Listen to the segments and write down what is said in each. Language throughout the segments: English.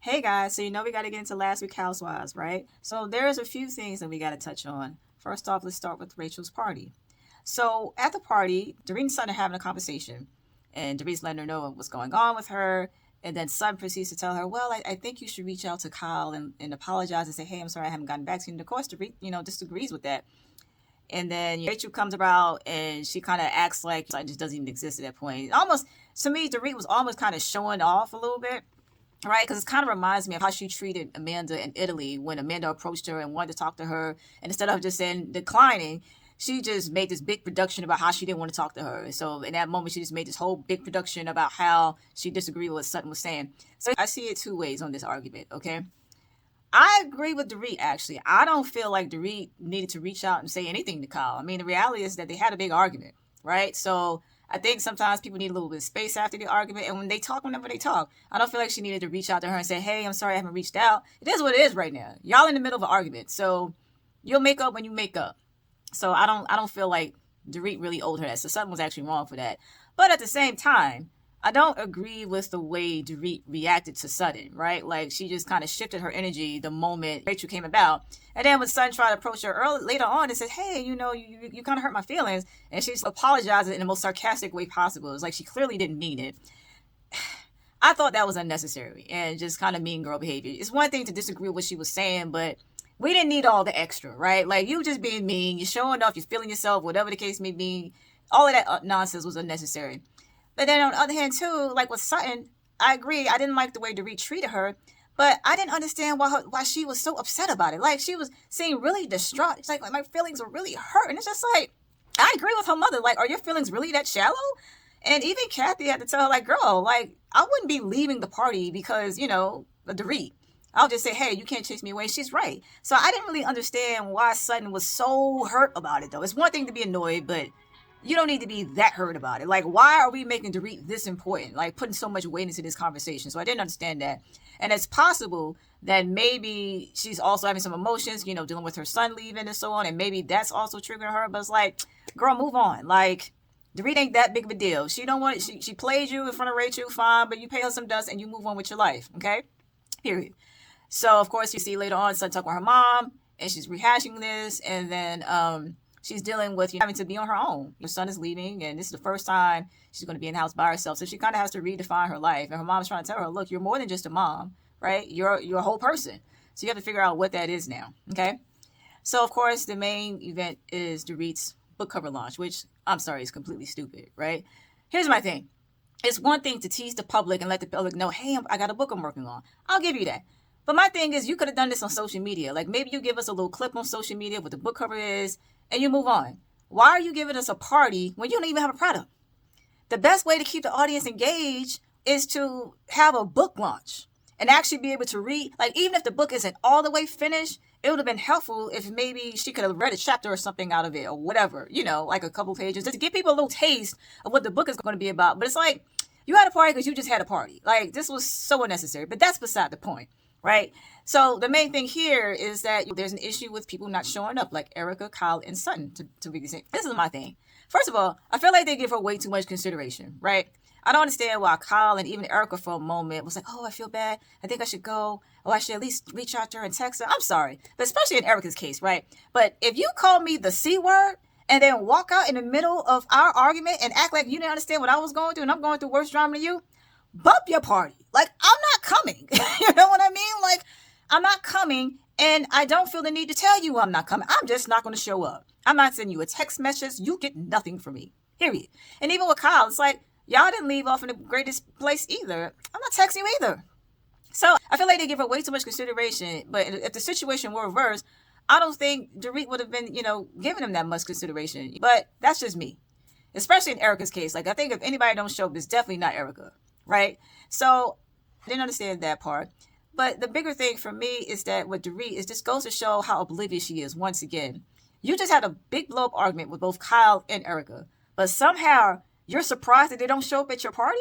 Hey guys, so we got to get into last week Housewives, right? So there's a few things that we got to touch on. First off, let's start with Rachel's party. So at the party, Dorit and Sutton are having a conversation, and Dorit's letting her know what's going on with her. And then Sutton proceeds to tell her, well, I think you should reach out to Kyle and apologize and say, hey, I'm sorry I haven't gotten back to you. And of course, Dorit, disagrees with that. And then Rachel comes about and she kind of acts like it just doesn't even exist at that point. Almost, to me, Dorit was almost kind of showing off a little bit, right? Because it kind of reminds me of how she treated Amanda in Italy when Amanda approached her and wanted to talk to her. And instead of just saying declining, she just made this big production about how she didn't want to talk to her. So in that moment, she just made this whole big production about how she disagreed with what Sutton was saying. So I see it two ways on this argument, okay? I agree with Dorit, actually. I don't feel like Dorit needed to reach out and say anything to Kyle. I mean, the reality is that they had a big argument, right? So I think sometimes people need a little bit of space after the argument. And when they talk, whenever they talk, I don't feel like she needed to reach out to her and say, hey, I'm sorry I haven't reached out. It is what it is right now. Y'all in the middle of an argument. So you'll make up when you make up. So I don't feel like Dorit really owed her that. So Sutton was actually wrong for that. But at the same time, I don't agree with the way Dorit reacted to Sutton, right? Like, she just kind of shifted her energy the moment Rachel came about. And then when Sutton tried to approach her later on and said, hey, you kind of hurt my feelings. And she's apologizing in the most sarcastic way possible. It's like she clearly didn't mean it. I thought that was unnecessary and just kind of mean girl behavior. It's one thing to disagree with what she was saying, but we didn't need all the extra, right? Like, you just being mean, you're showing off, you're feeling yourself, whatever the case may be. All of that nonsense was unnecessary. But then on the other hand, too, like with Sutton, I agree. I didn't like the way Dorit treated her, but I didn't understand why she was so upset about it. Like, she was seeming really distraught. It's like my feelings were really hurt. And it's just like, I agree with her mother. Like, are your feelings really that shallow? And even Kathy had to tell her, like, girl, like, I wouldn't be leaving the party because, Dorit. I'll just say, hey, you can't chase me away. She's right. So I didn't really understand why Sutton was so hurt about it, though. It's one thing to be annoyed, but you don't need to be that hurt about it. Like, why are we making Dorit this important? Like, putting so much weight into this conversation. So I didn't understand that. And it's possible that maybe she's also having some emotions, dealing with her son leaving and so on. And maybe that's also triggering her. But it's like, girl, move on. Like, Dorit ain't that big of a deal. She don't want it. She played you in front of Rachel, fine. But you pay her some dust and you move on with your life. Okay? Period. So, of course, you see later on, Sutton talking with her mom. And she's rehashing this. And then, she's dealing with having to be on her own. Her son is leaving, and this is the first time she's going to be in the house by herself. So she kind of has to redefine her life. And her mom's trying to tell her, look, you're more than just a mom, right? You're a whole person. So you have to figure out what that is now, okay? So, of course, the main event is Dorit's book cover launch, which, I'm sorry, is completely stupid, right? Here's my thing. It's one thing to tease the public and let the public know, hey, I got a book I'm working on. I'll give you that. But my thing is, you could have done this on social media. Like, maybe you give us a little clip on social media, what the book cover is, and you move on. Why are you giving us a party when you don't even have a product? The best way to keep the audience engaged is to have a book launch and actually be able to read. Like, even if the book isn't all the way finished, it would have been helpful if maybe she could have read a chapter or something out of it or whatever, like a couple pages, just to give people a little taste of what the book is going to be about. But it's like, you had a party because you just had a party. Like, this was so unnecessary, but that's beside the point. Right? So the main thing here is that there's an issue with people not showing up, like Erika, Kyle, and Sutton, to be exact. This is my thing. First of all, I feel like they give her way too much consideration, right? I don't understand why Kyle and even Erika for a moment was like, oh, I feel bad. I think I should go. Oh, I should at least reach out to her and text her. I'm sorry. But especially in Erika's case, right? But if you call me the C word and then walk out in the middle of our argument and act like you didn't understand what I was going through and I'm going through worse drama than you, bump your party. Like, I'm not coming. You know what I mean? Like, I'm not coming, and I don't feel the need to tell you I'm not coming. I'm just not going to show up. I'm not sending you a text message. You get nothing from me. Period. And even with Kyle, it's like, y'all didn't leave off in the greatest place either. I'm not texting you either. So I feel like they give her way too much consideration. But if the situation were reversed, I don't think Dorit would have been, giving him that much consideration. But that's just me. Especially in Erika's case. Like, I think if anybody don't show up, it's definitely not Erika. Right? So I didn't understand that part. But the bigger thing for me is that with Dorit is just goes to show how oblivious she is once again. You just had a big blow up argument with both Kyle and Erika. But somehow you're surprised that they don't show up at your party?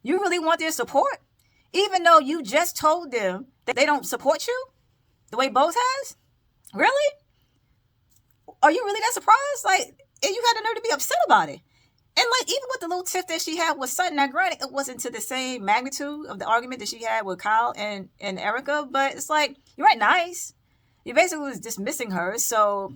You really want their support? Even though you just told them that they don't support you the way Bose has? Really? Are you really that surprised? Like, and you had the nerve to be upset about it. And like even with the little tiff that she had with Sutton, now granted it wasn't to the same magnitude of the argument that she had with Kyle and Erika, but it's like you weren't nice. You basically was dismissing her, so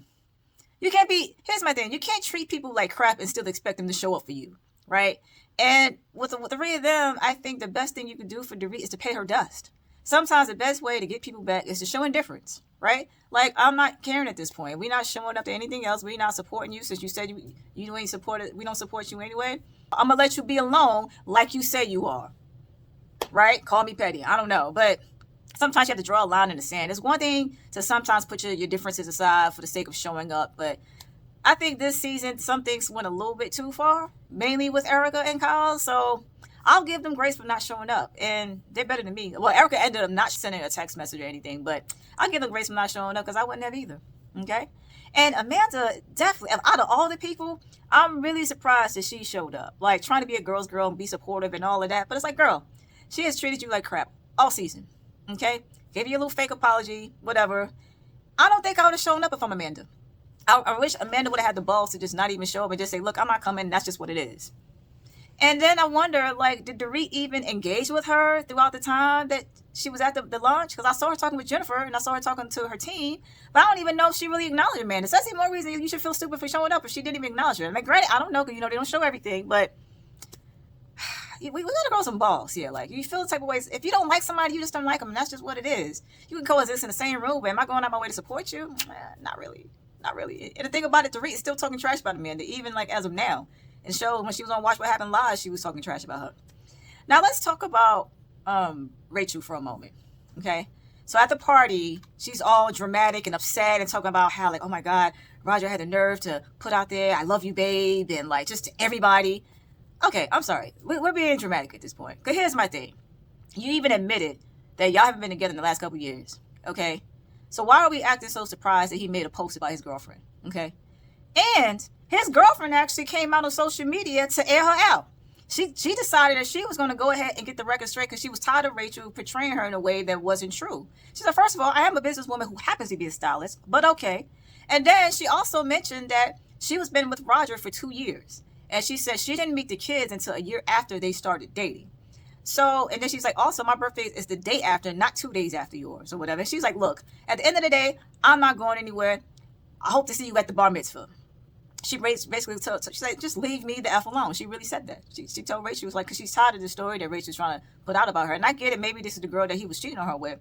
you can't be. Here's my thing: you can't treat people like crap and still expect them to show up for you, right? And with the three of them, I think the best thing you can do for Dorit is to pay her dust. Sometimes the best way to get people back is to show indifference, right? Like, I'm not caring at this point. We're not showing up to anything else. We're not supporting you since you said you ain't supported. We don't support you anyway. I'm going to let you be alone like you say you are, right? Call me petty. I don't know. But sometimes you have to draw a line in the sand. It's one thing to sometimes put your differences aside for the sake of showing up. But I think this season, some things went a little bit too far, mainly with Erika and Kyle. So I'll give them grace for not showing up, and they're better than me. Well, Erika ended up not sending a text message or anything, but I'll give them grace for not showing up because I wouldn't have either. Okay? And Amanda, definitely, out of all the people, I'm really surprised that she showed up. Like, trying to be a girl's girl and be supportive and all of that. But it's like, girl, she has treated you like crap all season. Okay? Gave you a little fake apology, whatever. I don't think I would have shown up if I'm Amanda. I wish Amanda would have had the balls to just not even show up and just say, look, I'm not coming. That's just what it is. And then I wonder, like, did Dorit even engage with her throughout the time that she was at the lunch? Because I saw her talking with Jennifer and I saw her talking to her team, but I don't even know if she really acknowledged Amanda. So that's even more reason you should feel stupid for showing up if she didn't even acknowledge her. I mean, granted, I don't know because, they don't show everything, but we gotta grow some balls here. Like, you feel the type of ways. If you don't like somebody, you just don't like them, and that's just what it is. You can coexist in the same room, but am I going out my way to support you? Not really. Not really. And the thing about it, Dorit is still talking trash about Amanda, even like as of now. And show when she was on Watch What Happened Live, she was talking trash about her. Now let's talk about Rachel for a moment. Okay. So at the party, she's all dramatic and upset and talking about how, like, oh my God, Roger had the nerve to put out there, I love you, babe, and like just to everybody. Okay, I'm sorry. We're being dramatic at this point. Because here's my thing. You even admitted that y'all haven't been together in the last couple of years. Okay. So why are we acting so surprised that he made a post about his girlfriend? Okay. And his girlfriend actually came out on social media to air her out. She decided that she was going to go ahead and get the record straight because she was tired of Rachel portraying her in a way that wasn't true. She said, first of all, I am a businesswoman who happens to be a stylist, but okay. And then she also mentioned that she was been with Roger for 2 years. And she said she didn't meet the kids until a year after they started dating. So, and then she's like, also, my birthday is the day after, not 2 days after yours or whatever. And she's like, look, at the end of the day, I'm not going anywhere. I hope to see you at the bar mitzvah. She basically told, she said, just leave me the F alone. She really said that. She told Rachel, she was like, because she's tired of the story that Rachel's trying to put out about her. And I get it. Maybe this is the girl that he was cheating on her with.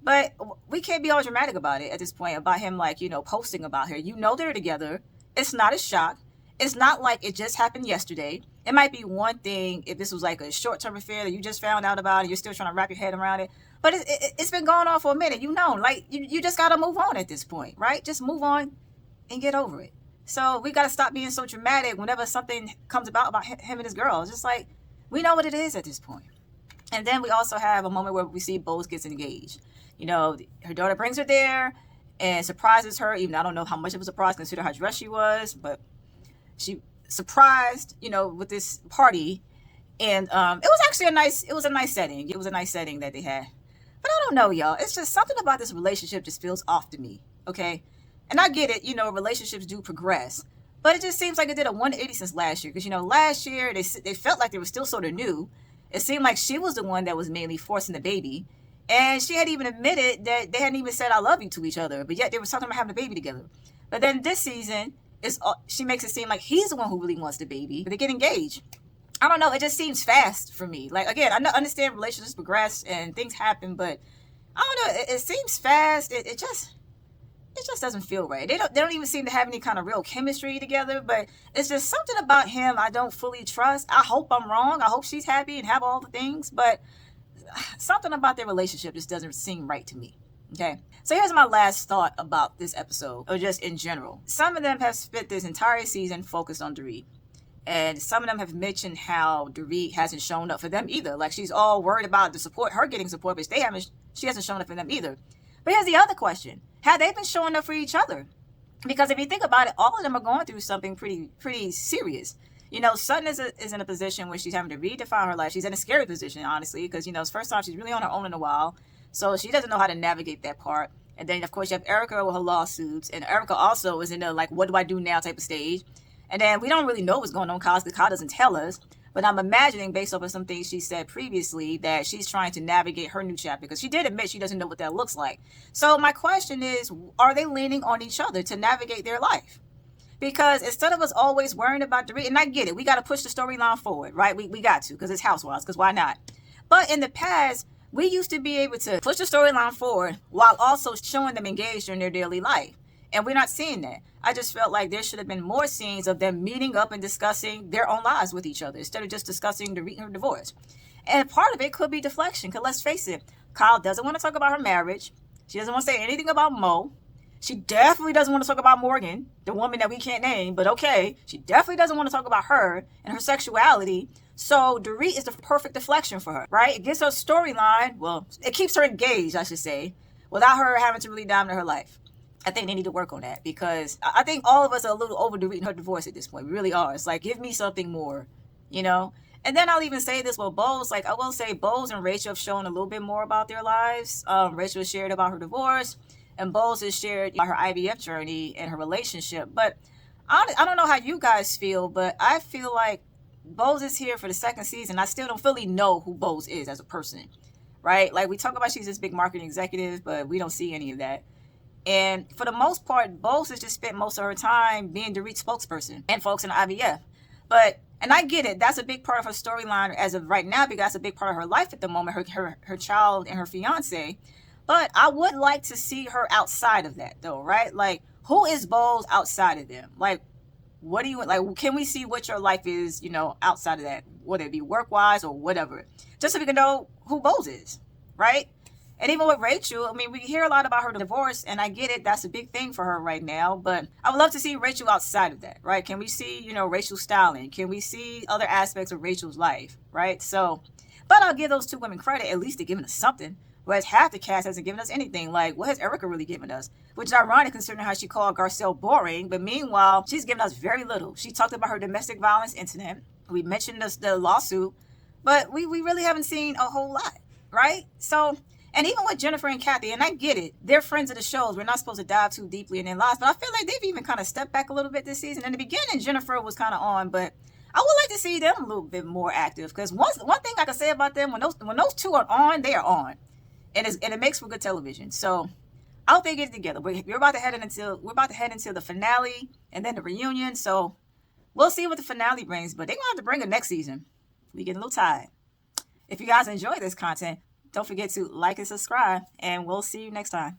But we can't be all dramatic about it at this point, about him, like, posting about her. They're together. It's not a shock. It's not like it just happened yesterday. It might be one thing if this was like a short-term affair that you just found out about and you're still trying to wrap your head around it. But it's been going on for a minute. Like, you just got to move on at this point, right? Just move on and get over it. So we got to stop being so dramatic whenever something comes about him and his girl. It's just like, we know what it is at this point. And then we also have a moment where we see Bose gets engaged. Her daughter brings her there and surprises her. Even I don't know how much of a surprise, consider how dressed she was, but she surprised, with this party. And it was actually a nice setting. It was a nice setting that they had. But I don't know, y'all. It's just something about this relationship just feels off to me. Okay. And I get it, relationships do progress, but it just seems like it did a 180 since last year. Because, last year they felt like they were still sort of new. It seemed like she was the one that was mainly forcing the baby. And she had even admitted that they hadn't even said I love you to each other, but yet they were talking about having a baby together. But then this season, she makes it seem like he's the one who really wants the baby, but they get engaged. I don't know. It just seems fast for me. Like, again, I understand relationships progress and things happen, but I don't know. It seems fast. It just doesn't feel right. They don't even seem to have any kind of real chemistry together, but it's just something about him I don't fully trust. I hope I'm wrong. I hope she's happy and have all the things, but something about their relationship just doesn't seem right to me. Okay. So here's my last thought about this episode, or just in general. Some of them have spent this entire season focused on Dorit. And some of them have mentioned how Dorit hasn't shown up for them either. Like, she's all worried about her getting support, but she hasn't shown up for them either. But here's the other question. Have they been showing up for each other? Because if you think about it, all of them are going through something pretty serious. Sutton is in a position where she's having to redefine her life. She's in a scary position, honestly, because, it's the first time she's really on her own in a while. So she doesn't know how to navigate that part. And then, of course, you have Erika with her lawsuits. And Erika also is in a, like, what do I do now type of stage. And then we don't really know what's going on in Kyle because Kyle doesn't tell us. But I'm imagining, based off of some things she said previously, that she's trying to navigate her new chapter because she did admit she doesn't know what that looks like. So my question is, are they leaning on each other to navigate their life? Because instead of us always worrying about Dorit, and I get it, we got to push the storyline forward, right? We got to, because it's Housewives, because why not? But in the past, we used to be able to push the storyline forward while also showing them engaged in their daily life. And we're not seeing that. I just felt like there should have been more scenes of them meeting up and discussing their own lives with each other instead of just discussing her divorce. And part of it could be deflection, because let's face it, Kyle doesn't want to talk about her marriage. She doesn't want to say anything about Mo. She definitely doesn't want to talk about Morgan, the woman that we can't name, but okay. She definitely doesn't want to talk about her and her sexuality. So Dorit is the perfect deflection for her, right? It gives her a storyline. Well, it keeps her engaged, I should say, without her having to really dive into her life. I think they need to work on that because I think all of us are a little over Dorit and her divorce at this point. We really are. It's like, give me something more, you know? And then I'll even say this with Bose. Like, I will say Bose and Rachel have shown a little bit more about their lives. Rachel shared about her divorce, and Bose has shared her IVF journey and her relationship. But I don't know how you guys feel, but I feel like Bose is here for the second season. I still don't fully know who Bose is as a person, right? Like, we talk about she's this big marketing executive, but we don't see any of that. And for the most part, Bose has just spent most of her time being Dorit's spokesperson and folks in the IVF. And I get it. That's a big part of her storyline as of right now because that's a big part of her life at the moment, her child and her fiance. But I would like to see her outside of that, though, right? Like, who is Bose outside of them? Like, what do you, like, can we see what your life is, outside of that? Whether it be work-wise or whatever. Just so we can know who Bose is, right? And even with Rachel, I mean, we hear a lot about her divorce, and I get it. That's a big thing for her right now. But I would love to see Rachel outside of that, right? Can we see, Rachel's styling? Can we see other aspects of Rachel's life, right? So, but I'll give those two women credit. At least they're giving us something. Whereas half the cast hasn't given us anything. Like, what has Erika really given us? Which is ironic considering how she called Garcelle boring. But meanwhile, she's given us very little. She talked about her domestic violence incident. We mentioned the lawsuit. But we really haven't seen a whole lot, right? So... And even with Jennifer and Kathy, and I get it, they're friends of the shows. We're not supposed to dive too deeply in their lives, but I feel like they've even kind of stepped back a little bit this season. In the beginning, Jennifer was kind of on, but I would like to see them a little bit more active because one thing I can say about them, when those two are on, they are on, and it makes for good television. So I hope they get it together. We're about to head into the finale and then the reunion. So we'll see what the finale brings, but they're gonna have to bring it next season. We get a little tired. If you guys enjoy this content, don't forget to like and subscribe, and we'll see you next time.